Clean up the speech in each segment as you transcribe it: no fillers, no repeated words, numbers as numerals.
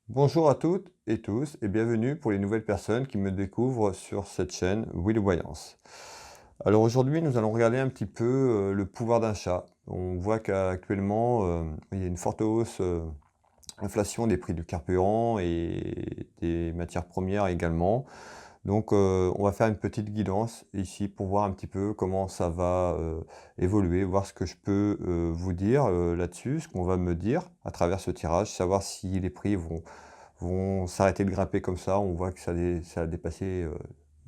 Bonjour à toutes et tous et bienvenue pour les nouvelles personnes qui me découvrent sur cette chaîne Will Voyance. Alors aujourd'hui, nous allons regarder un petit peu le pouvoir d'achat. On voit qu'actuellement, il y a une forte hausse, inflation des prix du carburant et des matières premières également. Donc, on va faire une petite guidance ici pour voir un petit peu comment ça va, évoluer, voir ce que je peux, vous dire, là-dessus, ce qu'on va me dire à travers ce tirage, savoir si les prix vont s'arrêter de grimper comme ça. On voit que ça a dépassé,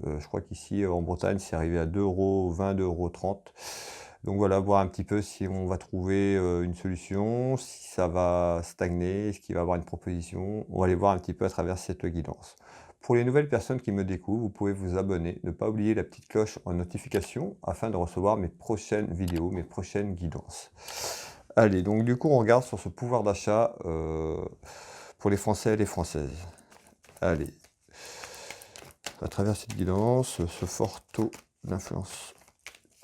je crois qu'ici, en Bretagne, c'est arrivé à 2,20 €, 2,30 €. Donc voilà, voir un petit peu si on va trouver, une solution, si ça va stagner, est-ce qu'il va y avoir une proposition? On va aller voir un petit peu à travers cette guidance. Pour les nouvelles personnes qui me découvrent, vous pouvez vous abonner, ne pas oublier la petite cloche en notification afin de recevoir mes prochaines vidéos, mes prochaines guidances. Allez, donc du coup, on regarde sur ce pouvoir d'achat, pour les Français et les Françaises. Allez, à travers cette guidance, ce fort taux d'influence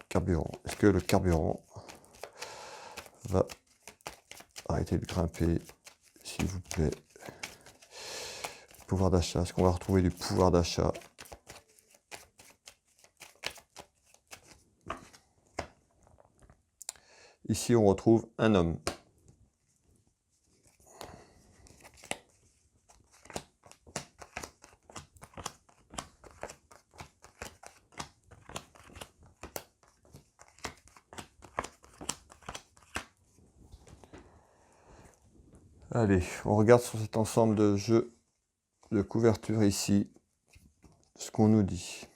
carburant. Est-ce que le carburant va arrêter de grimper, s'il vous plaît? Pouvoir d'achat, est-ce qu'on va retrouver du pouvoir d'achat? Ici, on retrouve un homme. Allez, on regarde sur cet ensemble de jeux de couverture ici, ce qu'on nous dit.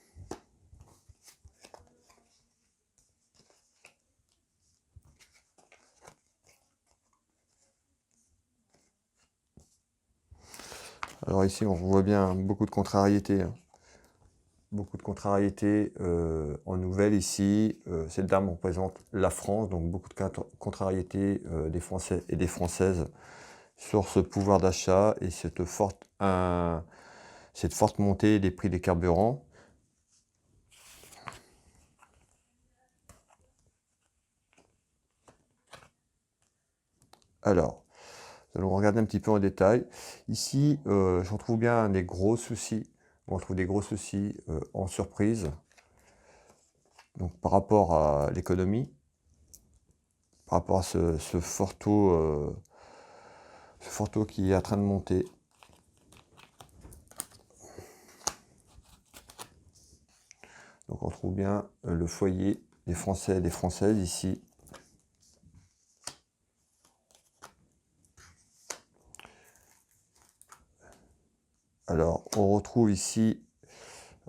Alors ici, on voit bien beaucoup de contrariétés, hein. Beaucoup de contrariétés en nouvelles ici. Cette dame représente la France, donc beaucoup de contrariétés des Français et des Françaises sur ce pouvoir d'achat et cette forte montée des prix des carburants. Alors, nous allons regarder un petit peu en détail. Ici, je retrouve bien des gros soucis. On retrouve des gros soucis en surprise. Donc, par rapport à l'économie, par rapport à ce fort taux qui est en train de monter. Donc, on trouve bien le foyer des Français et des Françaises ici. Alors, on retrouve ici.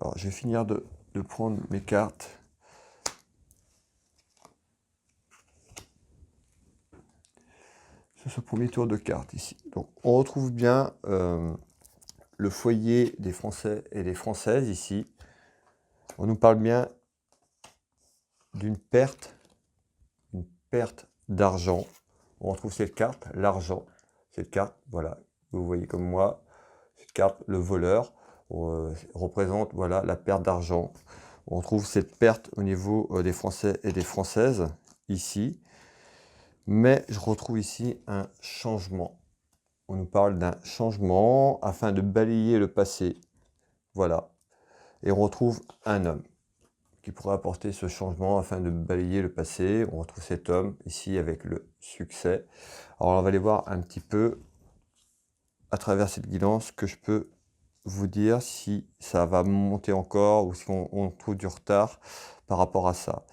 Alors, je vais finir de prendre mes cartes. Sur ce premier tour de cartes ici. Donc, on retrouve bien le foyer des Français et des Françaises ici. On nous parle bien d'une perte d'argent. On retrouve cette carte, l'argent. Cette carte, voilà, vous voyez comme moi, cette carte, le voleur, représente voilà, la perte d'argent. On retrouve cette perte au niveau des Français et des Françaises, ici. Mais je retrouve ici un changement. On nous parle d'un changement afin de balayer le passé. Voilà. Et on retrouve un homme qui pourrait apporter ce changement afin de balayer le passé. On retrouve cet homme ici avec le succès. Alors on va aller voir un petit peu à travers cette guidance que je peux vous dire si ça va monter encore ou si on trouve du retard par rapport à ça.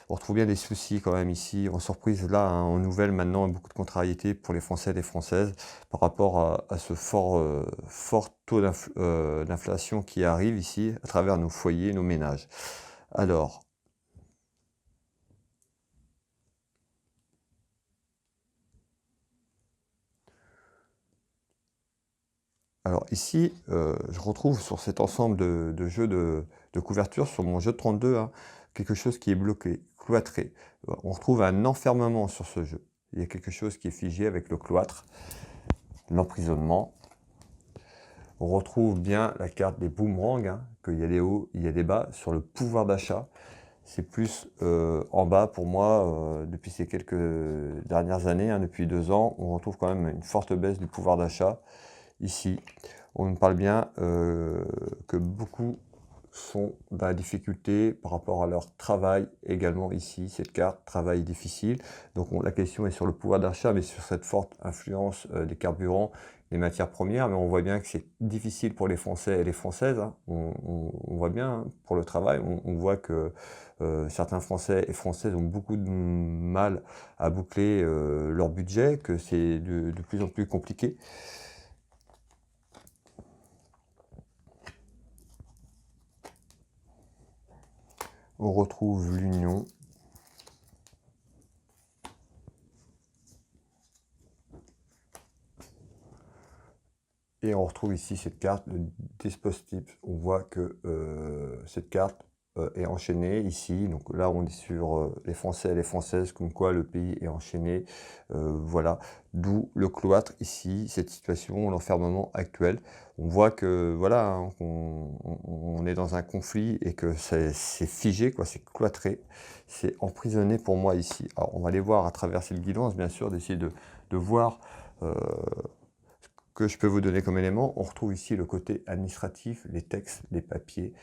On retrouve bien des soucis quand même ici, en surprise là, hein, en nouvelles maintenant, beaucoup de contrariétés pour les Français et les Françaises par rapport à ce fort taux d'inflation qui arrive ici à travers nos foyers, nos ménages. Alors ici, je retrouve sur cet ensemble de jeux de couverture, sur mon jeu de 32, hein, quelque chose qui est bloqué, cloîtré. On retrouve un enfermement sur ce jeu. Il y a quelque chose qui est figé avec le cloître, l'emprisonnement. On retrouve bien la carte des boomerangs, hein, qu'il y a des hauts, il y a des bas, sur le pouvoir d'achat. C'est plus en bas pour moi, depuis ces quelques dernières années, hein, depuis 2 ans, on retrouve quand même une forte baisse du pouvoir d'achat. ici, on nous parle bien que beaucoup sont dans la difficulté par rapport à leur travail également ici, cette carte, travail difficile. Donc la question est sur le pouvoir d'achat, mais sur cette forte influence des carburants, des matières premières, mais on voit bien que c'est difficile pour les Français et les Françaises, hein. On voit bien, hein, pour le travail, on voit que certains Français et Françaises ont beaucoup de mal à boucler leur budget, que c'est de plus en plus compliqué. On retrouve l'union. Et on retrouve ici cette carte, le dispositif. On voit que cette carte est enchaînée ici. Donc là, on est sur les Français et les Françaises, comme quoi le pays est enchaîné. Voilà, d'où le cloître ici, cette situation, l'enfermement actuel. On voit que voilà, hein, on est dans un conflit et que c'est figé, quoi, c'est cloîtré, c'est emprisonné pour moi ici. Alors on va aller voir à travers cette guidance, bien sûr, d'essayer de voir que je peux vous donner comme élément. On retrouve ici le côté administratif, les textes, les papiers,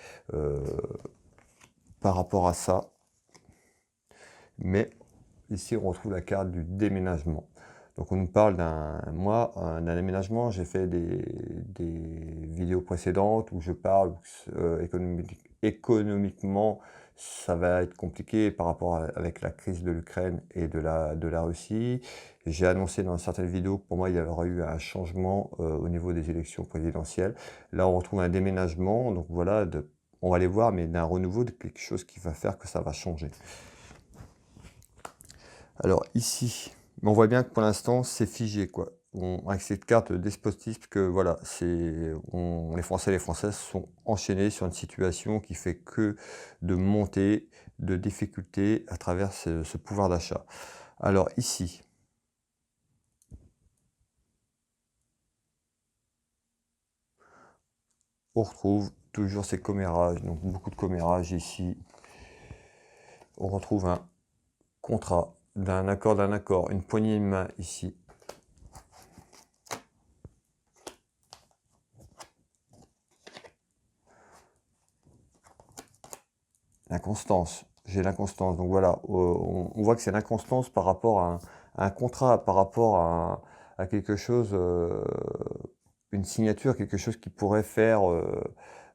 par rapport à ça. Mais ici, on retrouve la carte du déménagement. Donc on nous parle d'un déménagement. J'ai fait des vidéos précédentes où je parle économiquement, ça va être compliqué par rapport avec la crise de l'Ukraine et de la Russie. J'ai annoncé dans certaines vidéos que pour moi il y aurait eu un changement au niveau des élections présidentielles. Là on retrouve un déménagement, donc voilà, on va aller voir, mais d'un renouveau, de quelque chose qui va faire que ça va changer. Alors ici, on voit bien que pour l'instant c'est figé, quoi. Avec cette carte despotisme, que voilà, les Français et les Françaises sont enchaînés sur une situation qui fait que de monter, de difficultés à travers ce pouvoir d'achat. Alors ici, on retrouve toujours ces commérages, donc beaucoup de commérages ici. On retrouve un contrat d'un accord, une poignée de main ici. L'inconstance, j'ai l'inconstance, donc voilà, on voit que c'est l'inconstance par rapport à un contrat, par rapport à quelque chose, une signature, quelque chose qui pourrait faire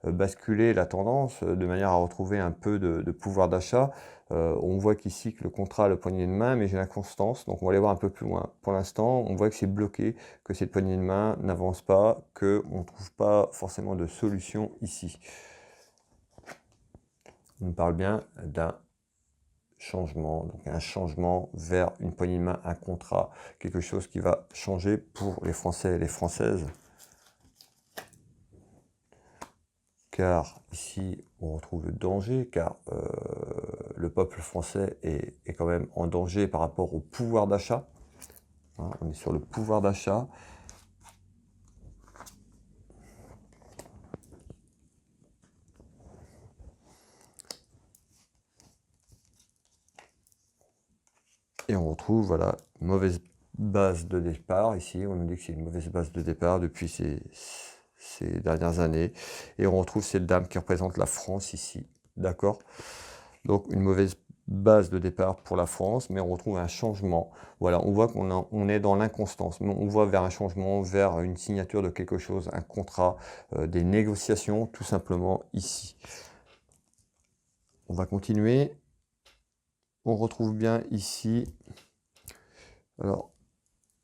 basculer la tendance de manière à retrouver un peu de pouvoir d'achat. On voit qu'ici que le contrat a le poignet de main, mais j'ai l'inconstance, donc on va aller voir un peu plus loin. Pour l'instant, on voit que c'est bloqué, que cette poignée de main n'avance pas, qu'on ne trouve pas forcément de solution ici. On parle bien d'un changement, donc un changement vers une poignée de main, un contrat, quelque chose qui va changer pour les Français et les Françaises. Car ici, on retrouve le danger, car le peuple français est quand même en danger par rapport au pouvoir d'achat. Hein, on est sur le pouvoir d'achat. Et on retrouve, voilà, une mauvaise base de départ. Ici, on nous dit que c'est une mauvaise base de départ depuis ces dernières années. Et on retrouve cette dame qui représente la France ici. D'accord? Donc, une mauvaise base de départ pour la France, mais on retrouve un changement. Voilà, on voit qu'on est dans l'inconstance, mais on voit vers un changement, vers une signature de quelque chose, un contrat, des négociations, tout simplement ici. On va continuer. On retrouve bien ici, alors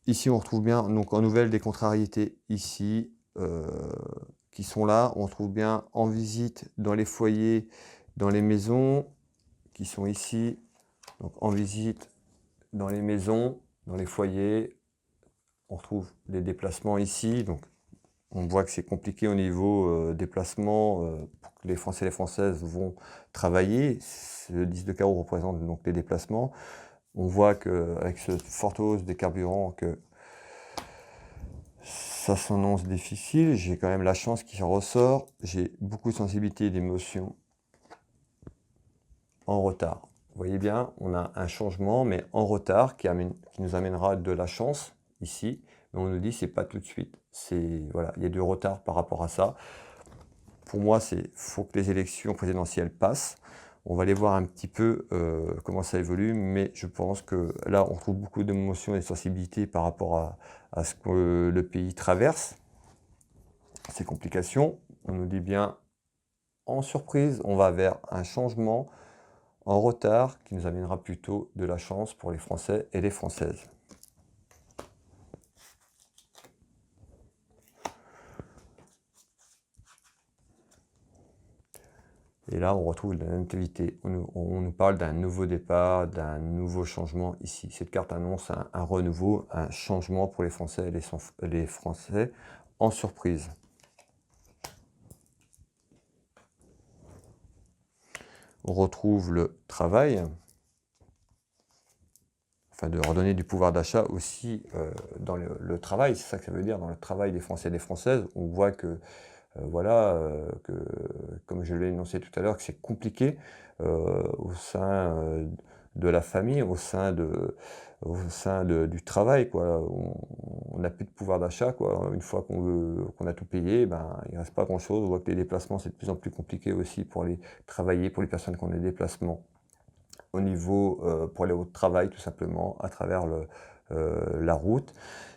ici on retrouve bien, donc en nouvelle, des contrariétés ici, qui sont là. On retrouve bien en visite dans les foyers, dans les maisons, qui sont ici. Donc en visite dans les maisons, dans les foyers. On retrouve des déplacements ici. Donc on voit que c'est compliqué au niveau déplacement, pour que les Français et les Françaises vont travailler. Le 10 de carreau représente donc les déplacements. On voit qu'avec cette forte hausse des carburants, que ça s'annonce difficile. J'ai quand même la chance qui ressort. J'ai beaucoup de sensibilité et d'émotion en retard. Vous voyez bien, on a un changement, mais en retard, qui nous amènera de la chance ici, mais on nous dit c'est pas tout de suite. Voilà, il y a du retard par rapport à ça. Pour moi, faut que les élections présidentielles passent. On va aller voir un petit peu comment ça évolue, mais je pense que là, on retrouve beaucoup d'émotions et de sensibilité par rapport à ce que le pays traverse, ces complications. On nous dit bien, en surprise, on va vers un changement en retard qui nous amènera plutôt de la chance pour les Français et les Françaises. Et là, on retrouve la nativité. On nous parle d'un nouveau départ, d'un nouveau changement ici. Cette carte annonce un renouveau, un changement pour les Français et les Français en surprise. On retrouve le travail, afin de redonner du pouvoir d'achat aussi dans le travail. C'est ça que ça veut dire, dans le travail des Français et des Françaises. On voit que voilà, comme je l'ai énoncé tout à l'heure, que c'est compliqué au sein de la famille, au sein du travail, quoi. On n'a plus de pouvoir d'achat, quoi. Une fois qu'on a tout payé, ben, il ne reste pas grand-chose. On voit que les déplacements, c'est de plus en plus compliqué aussi pour aller travailler, pour les personnes qui ont des déplacements au niveau, pour aller au travail, tout simplement, à travers la route.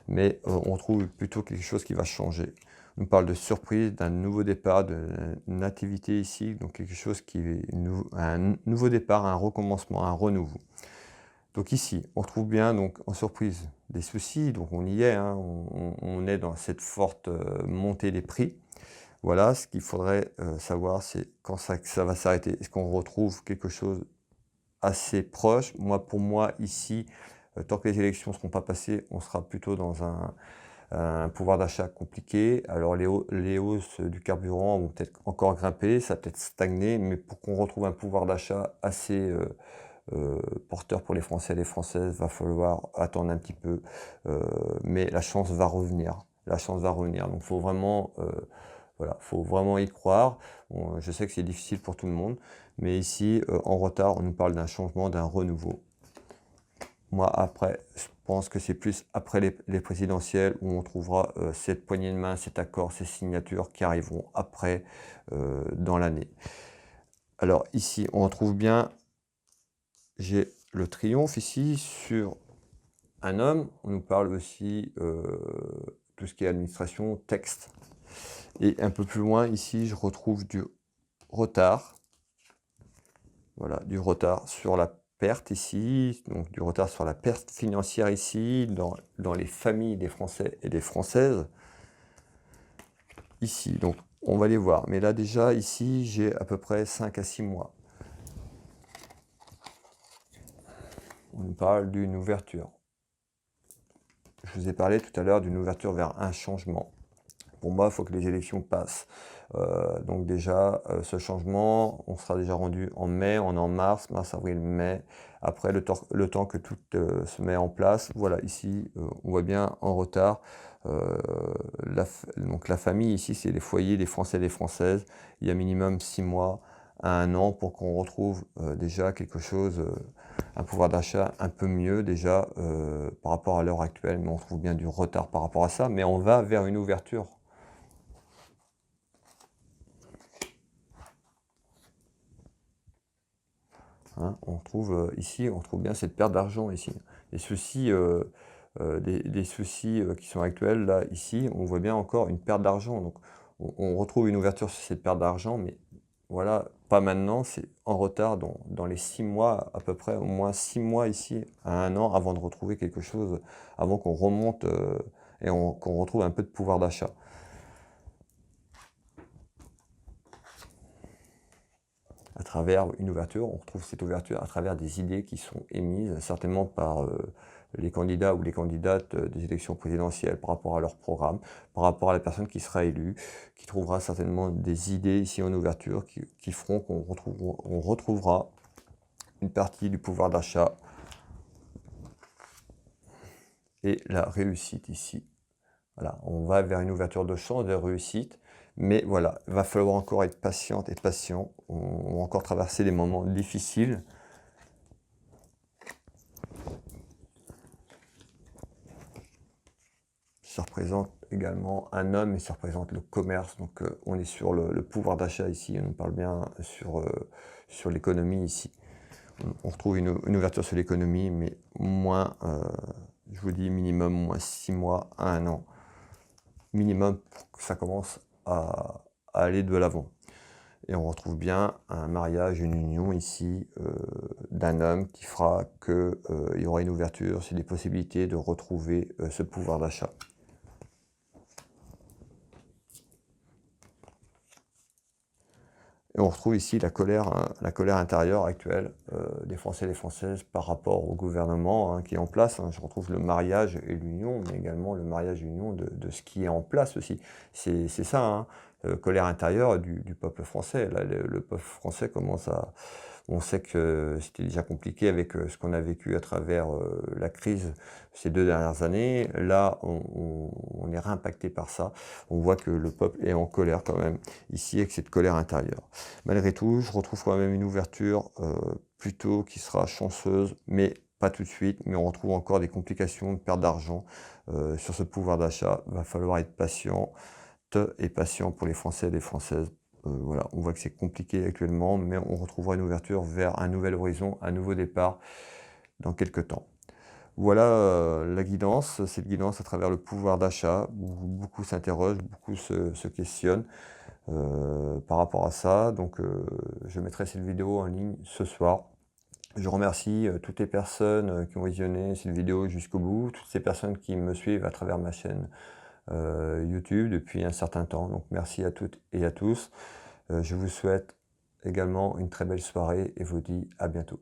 Mais on trouve plutôt quelque chose qui va changer. On nous parle de surprise, d'un nouveau départ, de nativité ici, donc quelque chose qui est un nouveau départ, un recommencement, un renouveau. Donc ici, on retrouve bien donc en surprise des soucis, donc on y est, hein, on est dans cette forte montée des prix. Voilà, ce qu'il faudrait savoir, c'est quand ça va s'arrêter. Est-ce qu'on retrouve quelque chose assez proche? Pour moi, ici, tant que les élections ne seront pas passées, on sera plutôt dans un pouvoir d'achat compliqué. Alors les hausses du carburant vont peut-être encore grimper, ça va peut-être stagner, mais pour qu'on retrouve un pouvoir d'achat assez porteur pour les Français et les Françaises, va falloir attendre un petit peu. Mais la chance va revenir. La chance va revenir. Donc faut vraiment, voilà, faut vraiment y croire. Bon, je sais que c'est difficile pour tout le monde, mais ici, en retard, on nous parle d'un changement, d'un renouveau. Moi, après, je pense que c'est plus après les présidentielles où on trouvera cette poignée de main, cet accord, ces signatures qui arriveront après dans l'année. Alors ici, on retrouve bien, j'ai le triomphe ici sur un homme. On nous parle aussi tout ce qui est administration, texte. Et un peu plus loin, ici, je retrouve du retard. Voilà, du retard sur la perte ici, donc du retard sur la perte financière ici, dans les familles des Français et des Françaises. Ici, donc on va les voir. Mais là déjà, ici, j'ai à peu près 5 à 6 mois. On nous parle d'une ouverture. Je vous ai parlé tout à l'heure d'une ouverture vers un changement. Pour moi, il faut que les élections passent. Donc déjà, ce changement, on sera déjà rendu en mai, on est en mars, avril, mai. Après, le temps que tout se met en place, voilà, ici, on voit bien en retard. Donc la famille, ici, c'est les foyers des Français et des Françaises. Il y a minimum 6 mois à 1 an pour qu'on retrouve déjà quelque chose, un pouvoir d'achat un peu mieux déjà par rapport à l'heure actuelle. Mais on trouve bien du retard par rapport à ça. Mais on va vers une ouverture. Hein, on trouve ici, on trouve bien cette perte d'argent ici. Les soucis, des soucis qui sont actuels, là, ici, on voit bien encore une perte d'argent. Donc, on retrouve une ouverture sur cette perte d'argent, mais voilà, pas maintenant, c'est en retard dans les 6 mois, à peu près, au moins 6 mois ici, à 1 an, avant de retrouver quelque chose, avant qu'on remonte et qu'on retrouve un peu de pouvoir d'achat. À travers une ouverture, on retrouve cette ouverture à travers des idées qui sont émises certainement par les candidats ou les candidates des élections présidentielles par rapport à leur programme, par rapport à la personne qui sera élue, qui trouvera certainement des idées ici en ouverture qui feront qu'on retrouvera une partie du pouvoir d'achat et la réussite ici. Voilà, on va vers une ouverture de chance, de réussite. Mais voilà, il va falloir encore être patiente et patient. On va encore traverser des moments difficiles. ça représente également un homme et ça représente le commerce. Donc on est sur le pouvoir d'achat ici, on parle bien sur l'économie ici. On retrouve une ouverture sur l'économie, mais moins, je vous dis minimum moins 6 mois à 1 an. Minimum pour que ça commence à aller de l'avant. Et on retrouve bien un mariage, une union ici d'un homme qui fera qu'il y aura une ouverture, c'est des possibilités de retrouver ce pouvoir d'achat. Et on retrouve ici la colère intérieure actuelle des Français et des Françaises par rapport au gouvernement qui est en place. Je retrouve le mariage et l'union, mais également le mariage et l'union de ce qui est en place aussi. C'est ça, colère intérieure du peuple français. Là, le peuple français commence à... On sait que c'était déjà compliqué avec ce qu'on a vécu à travers la crise ces 2 dernières années. Là, on est réimpacté par ça. On voit que le peuple est en colère quand même, ici, avec cette colère intérieure. Malgré tout, je retrouve quand même une ouverture plutôt qui sera chanceuse, mais pas tout de suite. Mais on retrouve encore des complications, de perte d'argent sur ce pouvoir d'achat. Il va falloir être patient et patient pour les Français et les Françaises. Voilà, on voit que c'est compliqué actuellement, mais on retrouvera une ouverture vers un nouvel horizon, un nouveau départ dans quelques temps. Voilà la guidance, cette guidance à travers le pouvoir d'achat. Beaucoup s'interrogent, beaucoup se questionnent par rapport à ça. Donc je mettrai cette vidéo en ligne ce soir. Je remercie toutes les personnes qui ont visionné cette vidéo jusqu'au bout, toutes ces personnes qui me suivent à travers ma chaîne YouTube depuis un certain temps. Donc merci à toutes et à tous. Je vous souhaite également une très belle soirée et vous dis à bientôt.